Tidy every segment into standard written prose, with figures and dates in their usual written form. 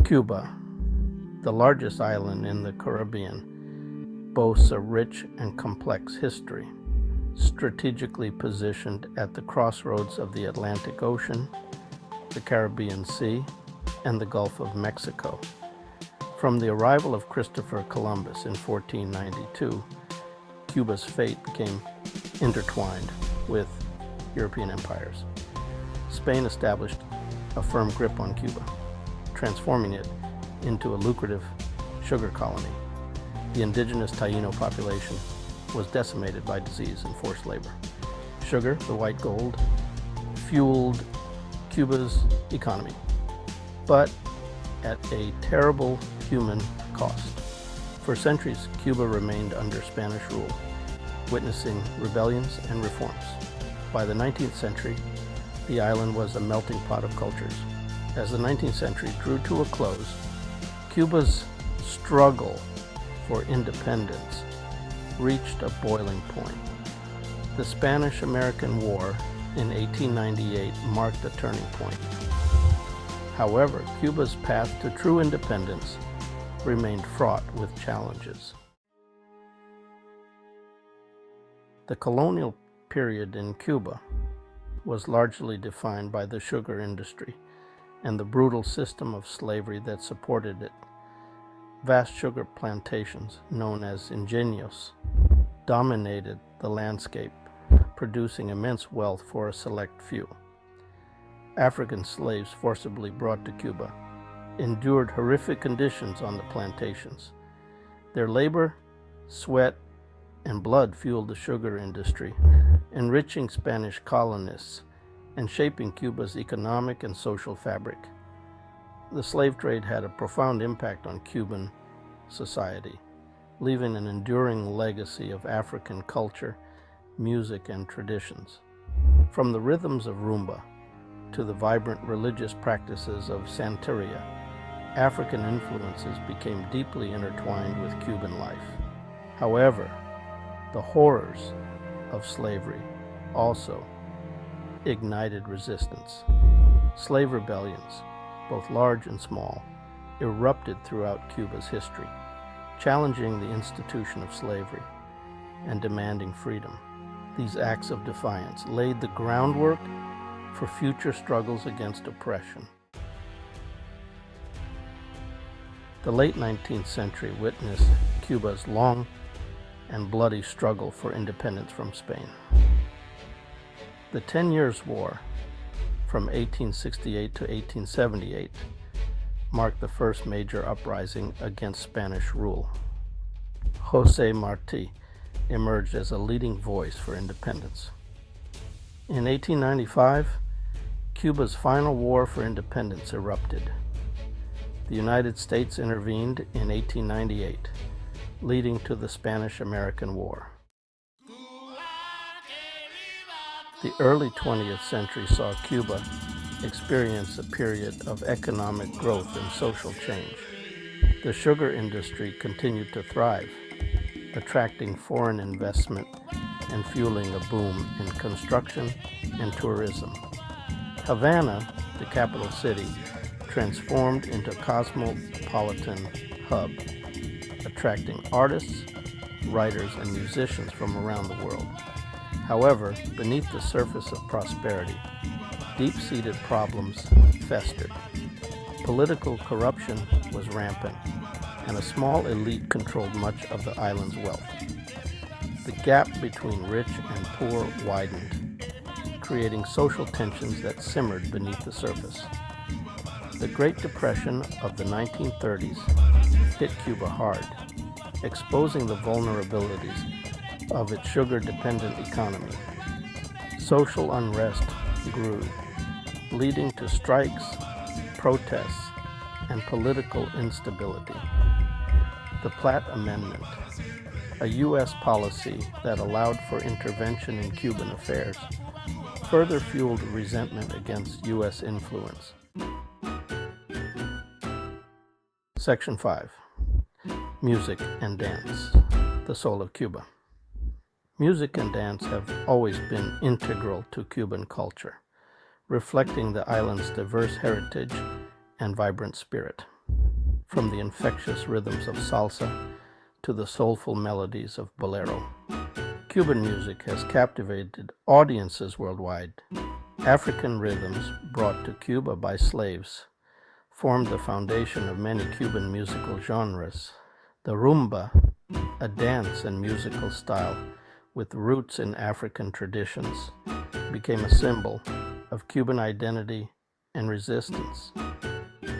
Cuba, the largest island in the Caribbean, boasts a rich and complex history, strategically positioned at the crossroads of the Atlantic Ocean, the Caribbean Sea, and the Gulf of Mexico. From the arrival of Christopher Columbus in 1492, Cuba's fate became intertwined with European empires. Spain established a firm grip on Cuba, transforming it into a lucrative sugar colony. The indigenous Taino population was decimated by disease and forced labor. Sugar, the white gold, fueled Cuba's economy, but at a terrible human cost. For centuries, Cuba remained under Spanish rule, witnessing rebellions and reforms. By the 19th century, the island was a melting pot of cultures. As the 19th century drew to a close, Cuba's struggle for independence reached a boiling point. The Spanish-American War in 1898 marked a turning point. However, Cuba's path to true independence remained fraught with challenges. The colonial period in Cuba was largely defined by the sugar industry and the brutal system of slavery that supported it. Vast sugar plantations, known as ingenios, dominated the landscape, producing immense wealth for a select few. African slaves forcibly brought to Cuba endured horrific conditions on the plantations. Their labor, sweat, and blood fueled the sugar industry, enriching Spanish colonists and shaping Cuba's economic and social fabric. The slave trade had a profound impact on Cuban society, leaving an enduring legacy of African culture, music, and traditions. From the rhythms of rumba to the vibrant religious practices of Santeria, African influences became deeply intertwined with Cuban life. However, the horrors of slavery also ignited resistance. Slave rebellions, both large and small, erupted throughout Cuba's history, challenging the institution of slavery and demanding freedom. These acts of defiance laid the groundwork for future struggles against oppression. The late 19th century witnessed Cuba's long and bloody struggle for independence from Spain. The 10 Years' War, from 1868 to 1878, marked the first major uprising against Spanish rule. José Martí emerged as a leading voice for independence. In 1895, Cuba's final war for independence erupted. The United States intervened in 1898, leading to the Spanish-American War. The early 20th century saw Cuba experience a period of economic growth and social change. The sugar industry continued to thrive, attracting foreign investment and fueling a boom in construction and tourism. Havana, the capital city, transformed into a cosmopolitan hub, attracting artists, writers, and musicians from around the world. However, beneath the surface of prosperity, deep-seated problems festered. Political corruption was rampant, and a small elite controlled much of the island's wealth. The gap between rich and poor widened, creating social tensions that simmered beneath the surface. The Great Depression of the 1930s hit Cuba hard, exposing the vulnerabilities of its sugar-dependent economy. Social unrest grew, leading to strikes, protests, and political instability. The Platt Amendment, a U.S. policy that allowed for intervention in Cuban affairs, further fueled resentment against U.S. influence. Section 5. Music and Dance, the Soul of Cuba. Music and dance have always been integral to Cuban culture, reflecting the island's diverse heritage and vibrant spirit. from the infectious rhythms of salsa to the soulful melodies of bolero. Cuban music has captivated audiences worldwide. African rhythms brought to Cuba by slaves formed the foundation of many Cuban musical genres. The rumba, a dance and musical style with roots in African traditions, became a symbol of Cuban identity and resistance.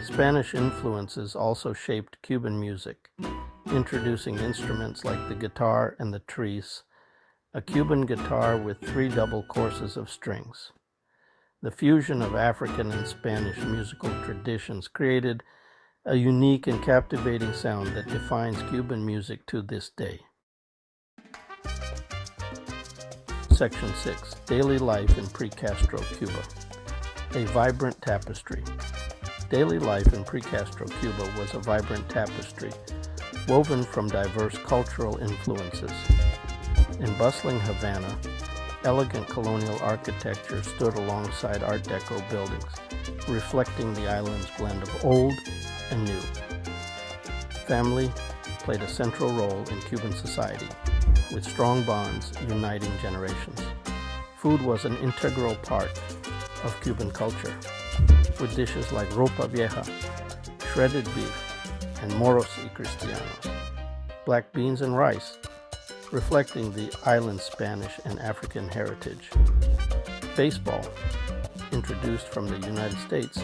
Spanish influences also shaped Cuban music, introducing instruments like the guitar and the tres, a Cuban guitar with 3 double courses of strings. The fusion of African and Spanish musical traditions created a unique and captivating sound that defines Cuban music to this day. Section 6. Daily life in pre-Castro Cuba. A vibrant tapestry. Daily life in pre-Castro Cuba was a vibrant tapestry woven from diverse cultural influences. In bustling Havana, elegant colonial architecture stood alongside Art Deco buildings, reflecting the island's blend of old and new. Family played a central role in Cuban society, with strong bonds uniting generations. Food was an integral part of Cuban culture, with dishes like ropa vieja, shredded beef, and moros y cristianos, black beans and rice, reflecting the island's Spanish and African heritage. Baseball, introduced from the United States,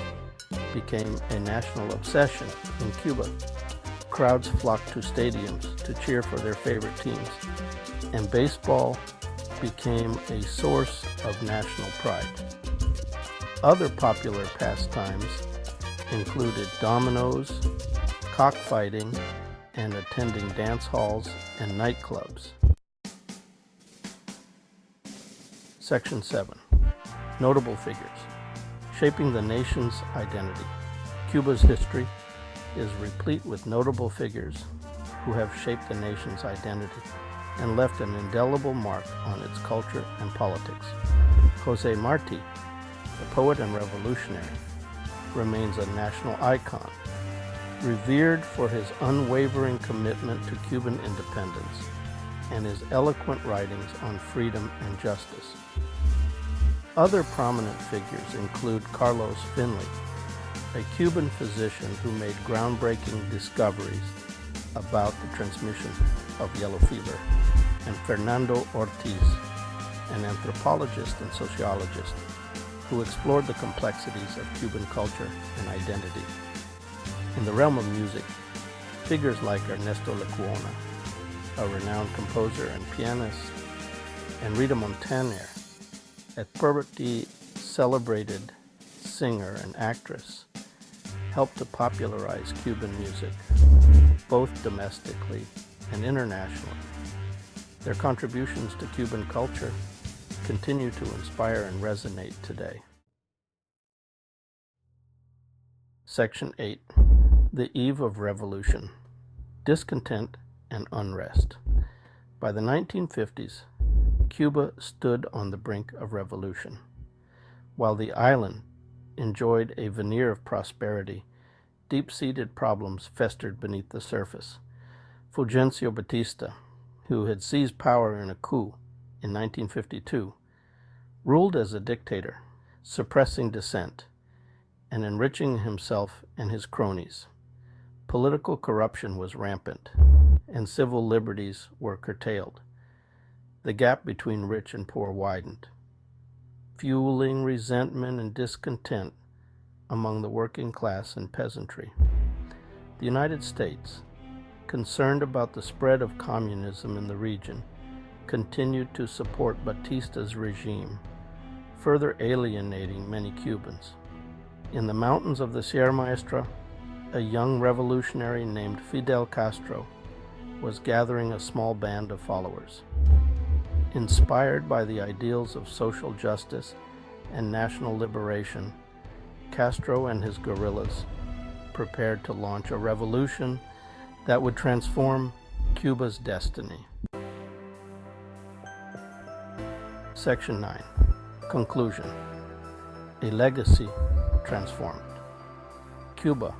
became a national obsession in Cuba. Crowds flocked to stadiums to cheer for their favorite teams, and baseball became a source of national pride. Other popular pastimes included dominoes, cockfighting, and attending dance halls and nightclubs. Section 7. Notable figures. Shaping the nation's identity. Cuba's history is replete with notable figures who have shaped the nation's identity and left an indelible mark on its culture and politics. José Martí, the poet and revolutionary, remains a national icon, revered for his unwavering commitment to Cuban independence and his eloquent writings on freedom and justice. Other prominent figures include Carlos Finley, a Cuban physician who made groundbreaking discoveries about the transmission of yellow fever, and Fernando Ortiz, an anthropologist and sociologist who explored the complexities of Cuban culture and identity. In the realm of music, figures like Ernesto Lecuona, a renowned composer and pianist, and Rita Montaner, a thoroughly celebrated singer and actress, helped to popularize Cuban music, both domestically and internationally. Their contributions to Cuban culture continue to inspire and resonate today. Section 8. The Eve of Revolution. Discontent and unrest. By the 1950s, Cuba stood on the brink of revolution. While the island enjoyed a veneer of prosperity, deep-seated problems festered beneath the surface. Fulgencio Batista, who had seized power in a coup in 1952, ruled as a dictator, suppressing dissent and enriching himself and his cronies. Political corruption was rampant, and civil liberties were curtailed. The gap between rich and poor widened, fueling resentment and discontent among the working class and peasantry. The United States, concerned about the spread of communism in the region, continued to support Batista's regime, further alienating many Cubans. In the mountains of the Sierra Maestra, a young revolutionary named Fidel Castro was gathering a small band of followers. Inspired by the ideals of social justice and national liberation, Castro and his guerrillas prepared to launch a revolution that would transform Cuba's destiny. Section 9. Conclusion. A legacy transformed. Cuba,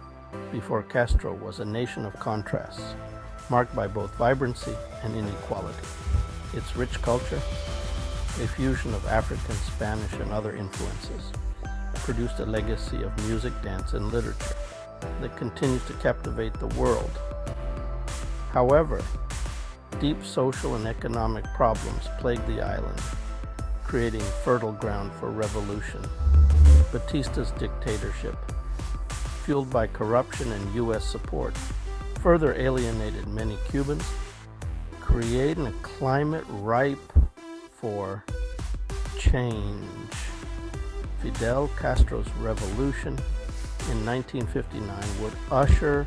before Castro was a nation of contrasts, marked by both vibrancy and inequality. Its rich culture, a fusion of African, Spanish, and other influences, produced a legacy of music, dance, and literature that continues to captivate the world. However, deep social and economic problems plagued the island, creating fertile ground for revolution. Batista's dictatorship, fueled by corruption and U.S. support, further alienated many Cubans, creating a climate ripe for change. Fidel Castro's revolution in 1959 would usher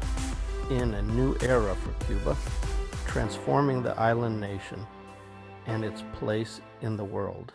in a new era for Cuba, transforming the island nation and its place in the world.